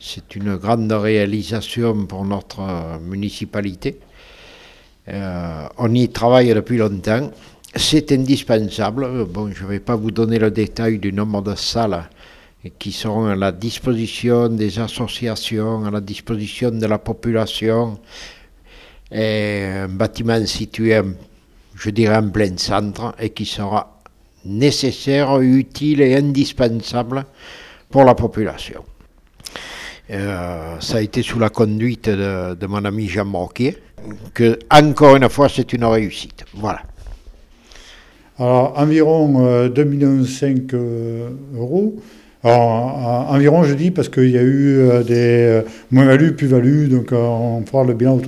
C'est une grande réalisation pour notre municipalité. On y travaille depuis longtemps. C'est indispensable. Bon, je ne vais pas vous donner le détail du nombre de salles qui seront à la disposition des associations, à la disposition de la population. Et un bâtiment situé, je dirais, en plein centre et qui sera nécessaire, utile et indispensable pour la population. Ça a été sous la conduite de mon ami Jean Morquier, que, encore une fois, c'est une réussite. Voilà. Alors, environ 2,5 millions d'euros. Alors, environ, je dis, parce qu'il y a eu des moins-values, plus-values, donc on fera le bilan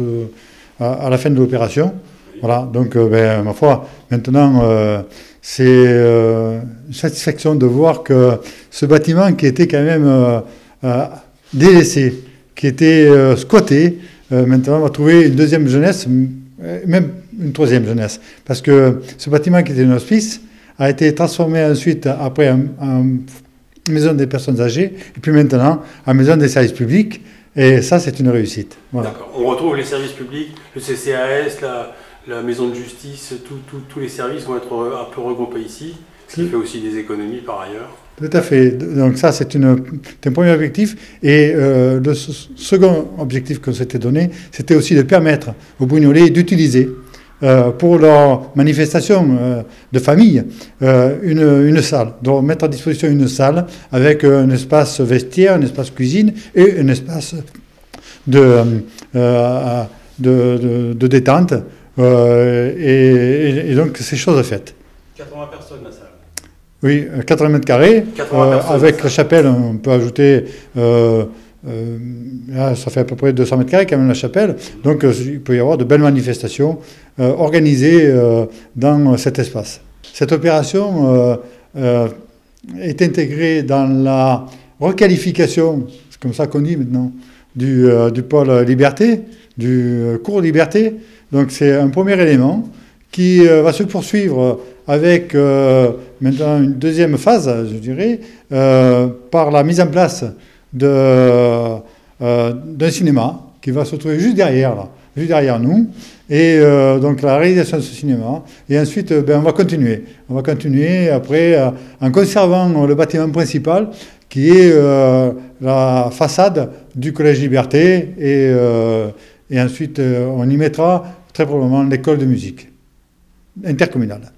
à la fin de l'opération. Voilà, donc, ma foi, maintenant, c'est une satisfaction de voir que ce bâtiment qui était quand même délaissé, qui était squatté, maintenant va trouver une deuxième jeunesse, même une troisième jeunesse. Parce que ce bâtiment qui était un hospice a été transformé ensuite, après, en maison des personnes âgées, et puis maintenant en maison des services publics. Et ça, c'est une réussite. Voilà. D'accord. On retrouve les services publics, le CCAS, la maison de justice, tous les services vont être un peu regroupés ici, ce qui fait aussi des économies par ailleurs. Tout à fait. Donc ça, c'est un premier objectif. Et le second objectif qu'on s'était donné, c'était aussi de permettre aux Brignolais d'utiliser pour leur manifestation de famille une salle, de mettre à disposition une salle avec un espace vestiaire, un espace cuisine et un espace de détente. Et donc, c'est chose faite. 80 personnes, la salle. Oui, 80 mètres carrés. Avec la chapelle, on peut ajouter... là, ça fait à peu près 200 mètres carrés quand même la chapelle. Donc, il peut y avoir de belles manifestations organisées dans cet espace. Cette opération est intégrée dans la requalification, c'est comme ça qu'on dit maintenant, du pôle Liberté, du cours Liberté. Donc, c'est un premier élément qui va se poursuivre avec maintenant une deuxième phase, je dirais, par la mise en place d'un cinéma qui va se trouver juste derrière nous. Et donc la réalisation de ce cinéma. Et ensuite, on va continuer. On va continuer après en conservant le bâtiment principal qui est la façade du Collège Liberté. Et ensuite, on y mettra très probablement l'école de musique intercommunale.